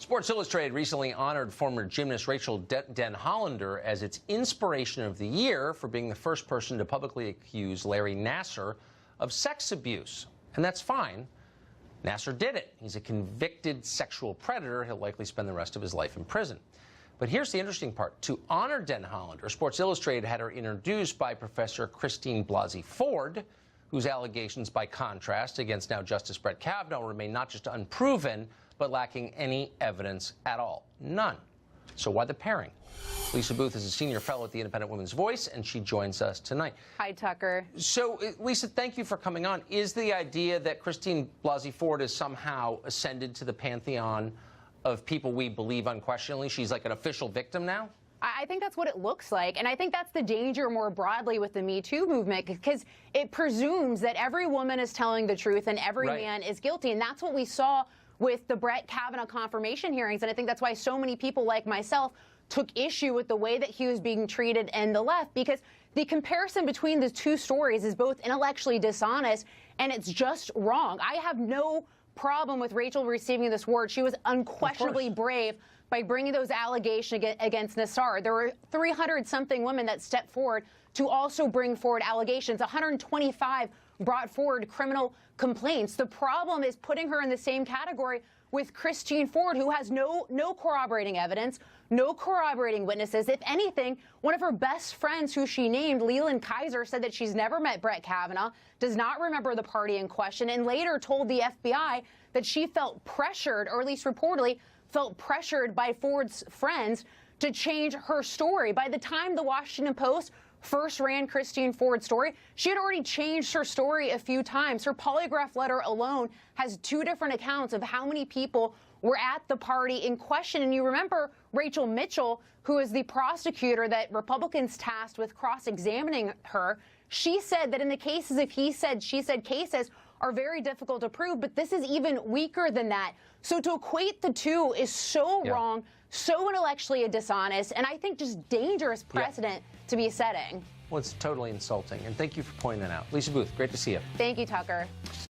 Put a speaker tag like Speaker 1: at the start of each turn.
Speaker 1: Sports Illustrated recently honored former gymnast Rachel Den Hollander as its Inspiration of the Year for being the first person to publicly accuse Larry Nassar of sex abuse. And that's fine. Nassar did it. He's a convicted sexual predator. He'll likely spend the rest of his life in prison. But here's the interesting part. To honor Den Hollander, Sports Illustrated had her introduced by Professor Christine Blasey Ford, whose allegations, by contrast, against now Justice Brett Kavanaugh remain not just unproven, but lacking any evidence at all. None. So why the pairing? Lisa Booth is a senior fellow at the Independent Women's Voice, and she joins us tonight.
Speaker 2: Hi, Tucker.
Speaker 1: So, Lisa, thank you for coming on. Is the idea that Christine Blasey Ford has somehow ascended to the pantheon of people we believe unquestionably? She's like an official victim now?
Speaker 2: I think that's what it looks like, and I think that's the danger more broadly with the Me Too movement, because it presumes that every woman is telling the truth and every man is guilty, and that's what we saw with the Brett Kavanaugh confirmation hearings, and I think that's why so many people like myself took issue with the way that he was being treated in the left, because the comparison between the two stories is both intellectually dishonest and it's just wrong. I have no problem with Rachel receiving this award. She was unquestionably brave by bringing those allegations against Nassar. There were 300-something women that stepped forward to also bring forward allegations. 125 brought forward criminal complaints. The problem is putting her in the same category with Christine Ford, who has no corroborating evidence, no corroborating witnesses. If anything, one of her best friends, who she named, Leland Kaiser, said that she's never met Brett Kavanaugh, does not remember the party in question, and later told the FBI that she felt pressured, or at least reportedly felt pressured by Ford's friends to change her story. By the time the Washington Post first ran Christine Ford's story, she had already changed her story a few times. Her polygraph letter alone has 2 different accounts of how many people were at the party in question. And you remember Rachel Mitchell, who is the prosecutor that Republicans tasked with cross-examining her, she said that in the cases of he said, she said cases are very difficult to prove, but this is even weaker than that. So to equate the two is so wrong, so intellectually dishonest, and I think just dangerous precedent to be setting.
Speaker 1: Well, it's totally insulting, and thank you for pointing that out. Lisa Booth, great to see you.
Speaker 2: Thank you, Tucker.